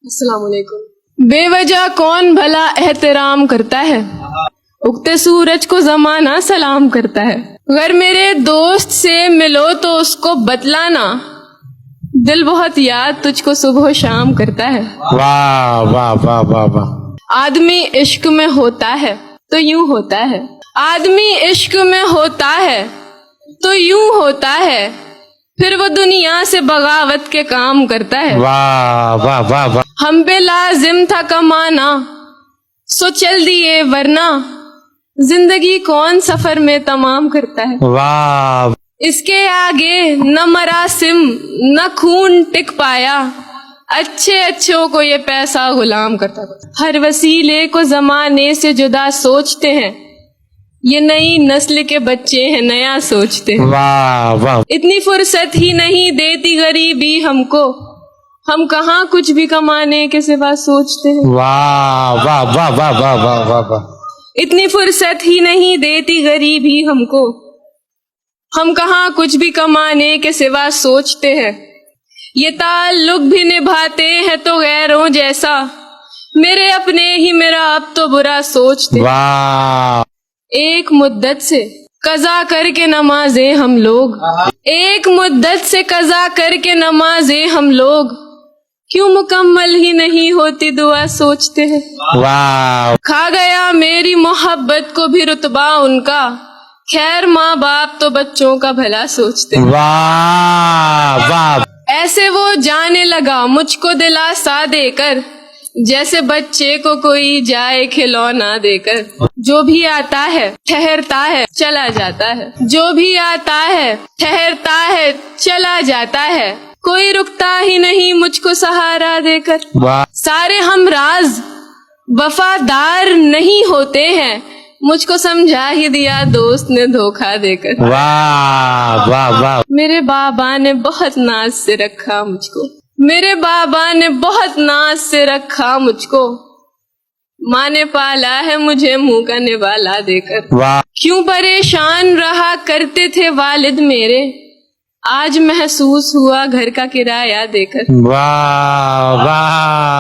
السلام علیکم۔ بے وجہ کون بھلا احترام کرتا ہے، اگتے سورج کو زمانہ سلام کرتا ہے۔ اگر میرے دوست سے ملو تو اس کو بتلانا، دل بہت یاد تجھ کو صبح و شام کرتا ہے۔ واہ واہ واہ واہ واہ۔ آدمی عشق میں ہوتا ہے تو یوں ہوتا ہے، آدمی عشق میں ہوتا ہے تو یوں ہوتا ہے، پھر وہ دنیا سے بغاوت کے کام کرتا ہے۔ واہ واہ واہ واہ۔ ہم پہ لازم تھا کمانا سو چل دیے، ورنہ زندگی کون سفر میں تمام کرتا ہے۔ واہ۔ اس کے آگے نہ مراسم نہ خون ٹک پایا، اچھے اچھوں کو یہ پیسہ غلام کرتا ہے۔ ہر وسیلے کو زمانے سے جدا سوچتے ہیں، یہ نئی نسل کے بچے ہیں نیا سوچتے ہیں۔ واہ واہ۔ اتنی فرصت ہی نہیں دیتی غریبی ہم کو، ہم کہاں کچھ بھی کمانے کے سوا سوچتے ہیں۔ واہ واہ واہ واہ واہ واہ واہ واہ۔ اتنی فرصت ہی نہیں دیتی غریبی ہم کو، ہم کہاں کچھ بھی کمانے کے سوا سوچتے ہیں۔ یہ تعلق بھی نبھاتے ہیں تو غیروں جیسا، میرے اپنے ہی میرا اب تو برا سوچتے ہیں۔ واہ۔ ایک مدت سے قضا کر کے نمازیں ہم لوگ، ایک مدت سے قضا کر کے نمازیں ہم لوگ، کیوں مکمل ہی نہیں ہوتی دعا سوچتے ہیں۔ واہ۔ کھا گیا میری محبت کو بھی رتبہ ان کا، خیر ماں باپ تو بچوں کا بھلا سوچتے ہیں۔ واہ واہ۔ ایسے وہ جانے لگا مجھ کو دلاسا دے کر، جیسے بچے کو کوئی جائے کھلونا دے کر۔ جو بھی آتا ہے ٹھہرتا ہے چلا جاتا ہے، جو بھی آتا ہے ٹھہرتا ہے چلا جاتا ہے، کوئی رکتا ہی نہیں مجھ کو سہارا دے کر۔ واہ۔ سارے ہمراز وفادار نہیں ہوتے ہیں، مجھ کو سمجھا ہی دیا دوست نے دھوکہ دے کر۔ واہ واہ واہ۔ میرے بابا نے بہت ناز سے رکھا مجھ کو، میرے بابا نے بہت ناز سے رکھا مجھ کو، ماں نے پالا ہے مجھے منہ کا نوالا دے کر۔ واہ۔ کیوں پریشان رہا کرتے تھے والد میرے، آج محسوس ہوا گھر کا کرایہ دے کر۔ واہ واہ۔